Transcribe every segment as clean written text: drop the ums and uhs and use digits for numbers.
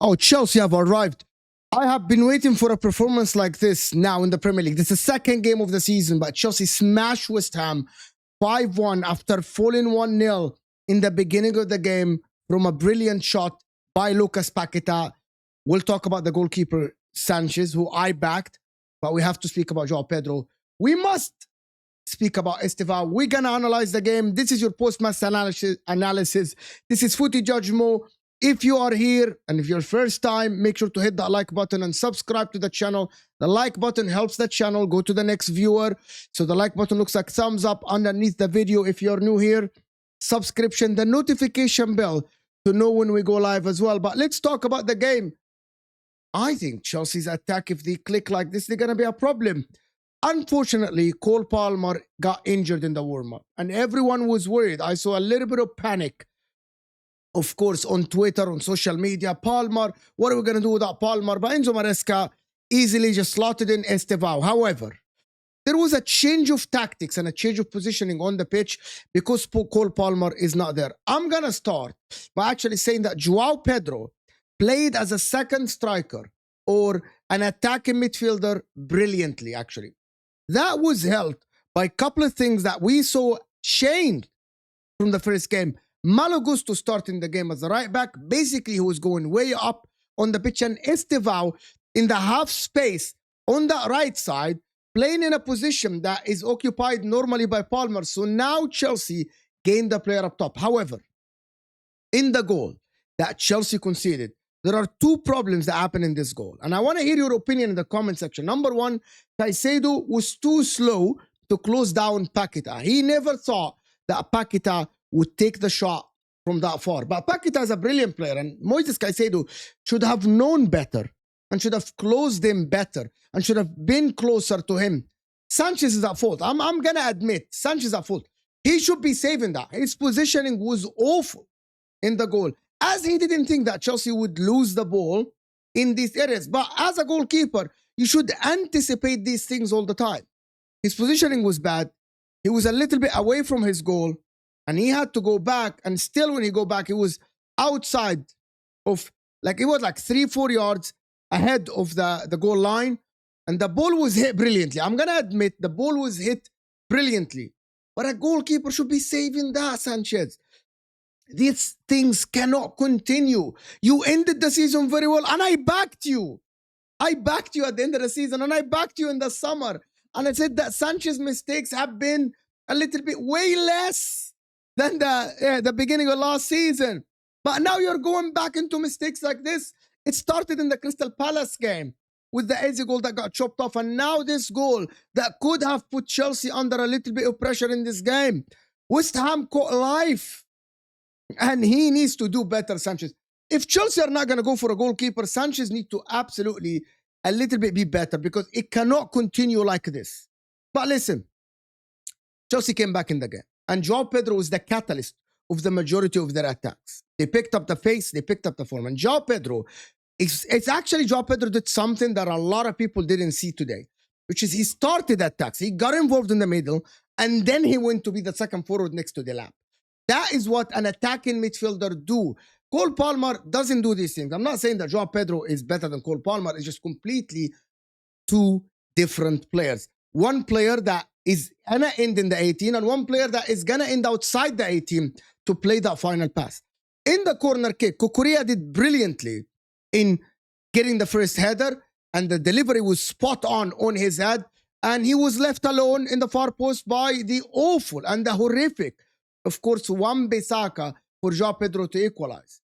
Oh, Chelsea have arrived. I have been waiting for a performance like this now in the Premier League. This is the second game of the season, but Chelsea smashed West Ham 5-1 after falling 1-0 in the beginning of the game from a brilliant shot by Lucas Paqueta. We'll talk about the goalkeeper, Sanchez, who I backed, but we have to speak about João Pedro. We must speak about Estêvão. We're going to analyze the game. This is your post-match analysis. This is Footy Judge Mo. If you are here and if you're first time, make sure to hit that like button and subscribe to the channel. The like button helps the channel go to the next viewer. So the like button looks like thumbs up underneath the video. If you're new here, subscription, the notification bell to know when we go live as well. But let's talk about the game. I think Chelsea's attack, if they click like this, they're going to be a problem. Unfortunately, Cole Palmer got injured in the warm-up and everyone was worried. I saw a little bit of panic, of course, on Twitter, on social media. Palmer, what are we going to do without Palmer? But Enzo Maresca easily just slotted in Estêvão. However, there was a change of tactics and a change of positioning on the pitch because Cole Palmer is not there. I'm going to start by actually saying that João Pedro played as a second striker or an attacking midfielder brilliantly, actually. That was helped by a couple of things that we saw changed from the first game. Malo Gusto starting the game as a right back. Basically, he was going way up on the pitch. And Estêvão in the half space on the right side, playing in a position that is occupied normally by Palmer. So now Chelsea gained the player up top. However, in the goal that Chelsea conceded, there are two problems that happen in this goal. And I want to hear your opinion in the comment section. Number one, Caicedo was too slow to close down Paqueta. He never thought that Paqueta would take the shot from that far. But Paqueta is a brilliant player, and Moises Caicedo should have known better and should have closed him better and should have been closer to him. Sanchez is at fault. I'm going to admit, Sanchez is at fault. He should be saving that. His positioning was awful in the goal, as he didn't think that Chelsea would lose the ball in these areas. But as a goalkeeper, you should anticipate these things all the time. His positioning was bad. He was a little bit away from his goal, and he had to go back. And still, when he go back, he was outside of, like, it was like 3-4 yards ahead of the goal line. And the ball was hit brilliantly. I'm going to admit the ball was hit brilliantly. But a goalkeeper should be saving that, Sanchez. These things cannot continue. You ended the season very well, and I backed you. I backed you at the end of the season, and I backed you in the summer. And I said that Sanchez's mistakes have been a little bit way less than the beginning of last season. But now you're going back into mistakes like this. It started in the Crystal Palace game with the easy goal that got chopped off. And now this goal that could have put Chelsea under a little bit of pressure in this game. West Ham caught life. And he needs to do better, Sanchez. If Chelsea are not going to go for a goalkeeper, Sanchez needs to absolutely a little bit be better because it cannot continue like this. But listen, Chelsea came back in the game. And João Pedro was the catalyst of the majority of their attacks. They picked up the pace, they picked up the form. And João Pedro, it's actually João Pedro did something that a lot of people didn't see today, which is he started attacks. He got involved in the middle, and then he went to be the second forward next to the lap. That is what an attacking midfielder do. Cole Palmer doesn't do these things. I'm not saying that João Pedro is better than Cole Palmer. It's just completely two different players. One player that is going to end in the 18 and one player that is going to end outside the 18 to play that final pass. In the corner kick, Cucurella did brilliantly in getting the first header, and the delivery was spot on his head, and he was left alone in the far post by the awful and the horrific, of course, Wan-Bissaka for João Pedro to equalize.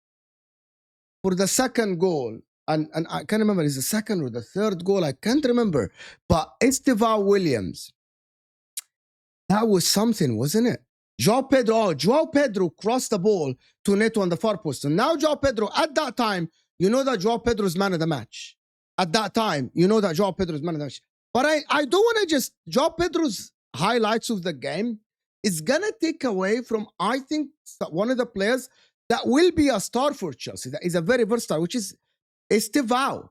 For the second goal, and I can't remember, is the second or the third goal, I can't remember, but Estêvão Williams, that was something, wasn't it? João Pedro crossed the ball to Neto on the far post. And now João Pedro, at that time, you know that João Pedro is man of the match. At that time, you know that João Pedro is man of the match. But I don't want to just, João Pedro's highlights of the game is going to take away from, I think, one of the players that will be a star for Chelsea, that is a very versatile, which is Estêvão.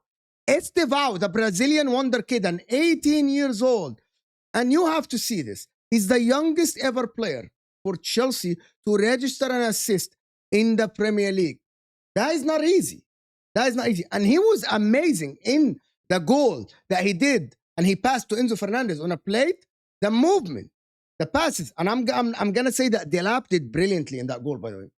Estêvão, the Brazilian wonder kid, and 18 years old. And you have to see this. He's the youngest ever player for Chelsea to register an assist in the Premier League. That is not easy. That is not easy. And he was amazing in the goal that he did. And he passed to Enzo Fernandez on a plate, the movement, the passes. And I'm going to say that Delap did brilliantly in that goal, by the way.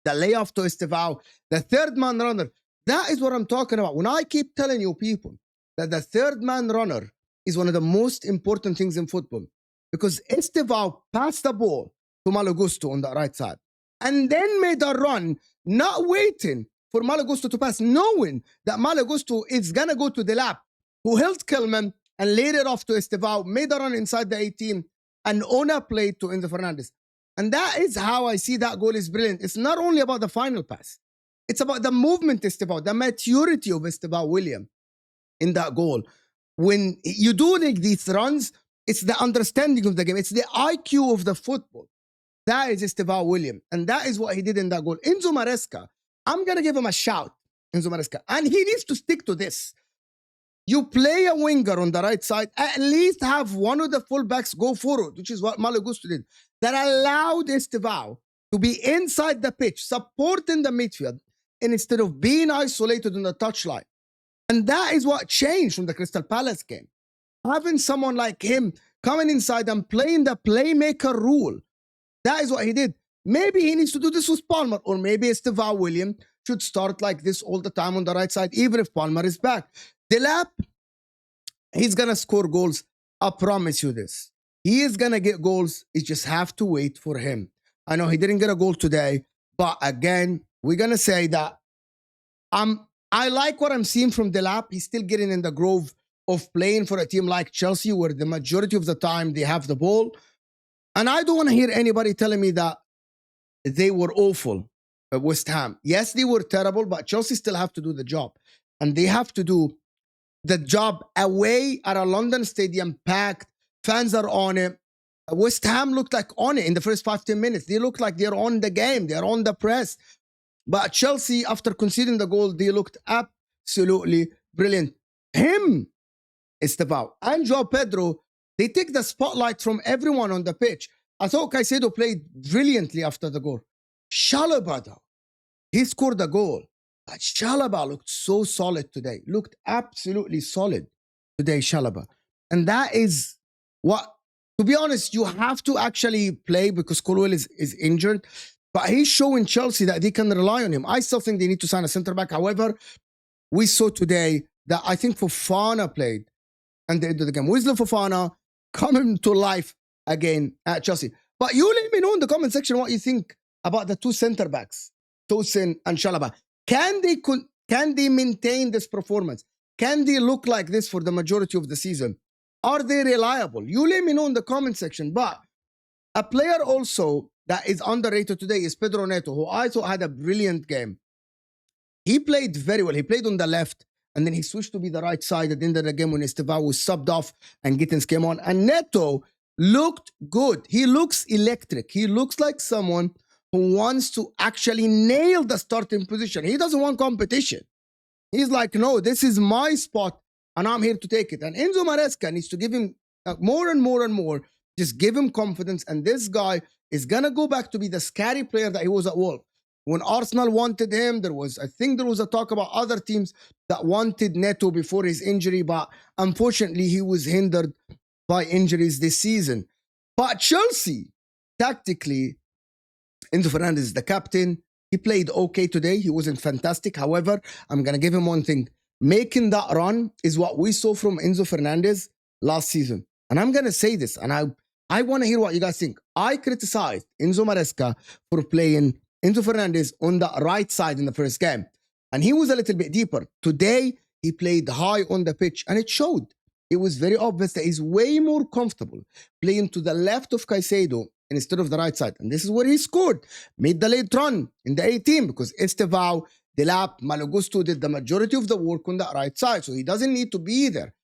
The layoff to Estêvão, the third man runner. That is what I'm talking about. When I keep telling you people that the third man runner is one of the most important things in football, because Estêvão passed the ball to Malo Gusto on the right side and then made a run, not waiting for Malo Gusto to pass, knowing that Malo Gusto is going to go to Delap, who held Kilman and laid it off to Estêvão, made a run inside the 18 and on a play to Enzo Fernandez. And that is how I see that goal is brilliant. It's not only about the final pass. It's about the movement, Estêvão, the maturity of Estêvão William in that goal. When you do like these runs, it's the understanding of the game. It's the IQ of the football. That is Estêvão William. And that is what he did in that goal. Enzo Maresca, I'm going to give him a shout, Enzo Maresca. And he needs to stick to this. You play a winger on the right side, at least have one of the fullbacks go forward, which is what Malo Gusto did. That allowed Estêvão to be inside the pitch, supporting the midfield, and instead of being isolated on the touchline. And that is what changed from the Crystal Palace game. Having someone like him coming inside and playing the playmaker role. That is what he did. Maybe he needs to do this with Palmer, or maybe Estêvão William should start like this all the time on the right side, even if Palmer is back. Delap, he's going to score goals. I promise you this. He is going to get goals. You just have to wait for him. I know he didn't get a goal today, but again, we're going to say that I like what I'm seeing from Delap. He's still getting in the groove of playing for a team like Chelsea, where the majority of the time they have the ball. And I don't want to hear anybody telling me that they were awful at West Ham. Yes, they were terrible, but Chelsea still have to do the job. And they have to do the job away at a London stadium, packed. Fans are on it. West Ham looked like on it in the first 5-10 minutes. They look like they're on the game. They're on the press. But Chelsea, after conceding the goal, they looked absolutely brilliant. Him, Estêvão, and João Pedro, they take the spotlight from everyone on the pitch. I thought Caicedo played brilliantly after the goal. Chalobah, though, he scored the goal. But Chalobah looked so solid today. Looked absolutely solid today, Chalobah. And that is what, to be honest, you have to actually play because Colwell is injured. But he's showing Chelsea that they can rely on him. I still think they need to sign a centre-back. However, we saw today that I think Fofana played at the end of the game. Wesley Fofana coming to life again at Chelsea. But you let me know in the comment section what you think about the two centre-backs, Tosin and Chalobah. Can they maintain this performance? Can they look like this for the majority of the season? Are they reliable? You let me know in the comment section. But a player also that is underrated today is Pedro Neto, who I thought had a brilliant game. He played very well. He played on the left, and then he switched to be the right side at the end of the game when Estêvão was subbed off and Gittins came on. And Neto looked good. He looks electric. He looks like someone who wants to actually nail the starting position. He doesn't want competition. He's like, no, this is my spot, and I'm here to take it. And Enzo Maresca needs to give him more and more and more. Just give him confidence, and this guy is going to go back to be the scary player that he was at Wolves. When Arsenal wanted him, I think there was a talk about other teams that wanted Neto before his injury, but unfortunately he was hindered by injuries this season. But Chelsea, tactically, Enzo Fernandez is the captain. He played okay today. He wasn't fantastic. However, I'm going to give him one thing. Making that run is what we saw from Enzo Fernandez last season. And I'm going to say this, and I want to hear what you guys think. I criticized Enzo Maresca for playing Enzo Fernandez on the right side in the first game. And he was a little bit deeper. Today, he played high on the pitch, and it showed. It was very obvious that he's way more comfortable playing to the left of Caicedo instead of the right side. And this is where he scored. Made the late run in the 18 because Estêvão, Delap, Malo Gusto did the majority of the work on the right side. So he doesn't need to be there.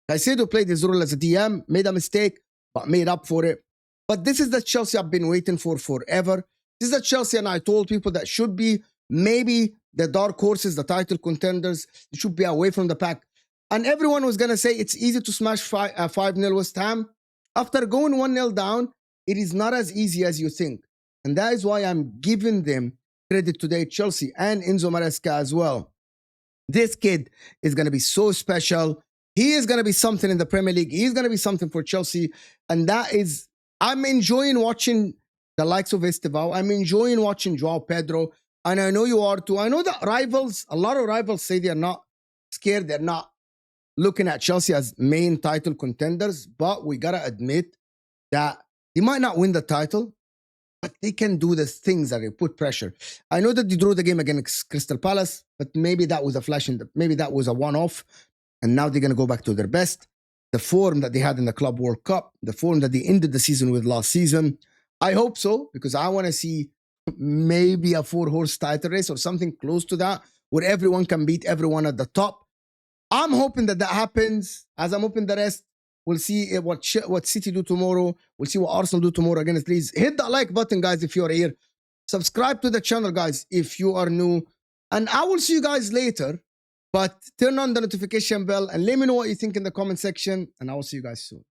Caicedo played his role as a DM, made a mistake, but made up for it. But this is the Chelsea I've been waiting for forever. This is the Chelsea, and I told people that should be maybe the dark horses, the title contenders. They should be away from the pack. And everyone was going to say it's easy to smash 5-0 West Ham. After going 1-0 down, it is not as easy as you think. And that is why I'm giving them credit today, Chelsea and Enzo Maresca as well. This kid is going to be so special. He is going to be something in the Premier League. He's going to be something for Chelsea. And that is, I'm enjoying watching the likes of Estêvão. I'm enjoying watching João Pedro. And I know you are too. I know that rivals, a lot of rivals say they're not scared. They're not looking at Chelsea as main title contenders. But we got to admit that they might not win the title, but they can do the things that they put pressure. I know that they drew the game against Crystal Palace, but maybe that was a flash in maybe that was a one-off, and now they're going to go back to their best. The form that they had in the Club World Cup, the form that they ended the season with last season. I hope so, because I want to see maybe a 4-horse title race or something close to that, where everyone can beat everyone at the top. I'm hoping that happens, as I'm hoping the rest. We'll see what City do tomorrow. We'll see what Arsenal do tomorrow against Leeds. Hit that like button, guys, if you're here. Subscribe to the channel, guys, if you are new. And I will see you guys later. But turn on the notification bell and let me know what you think in the comment section. And I will see you guys soon.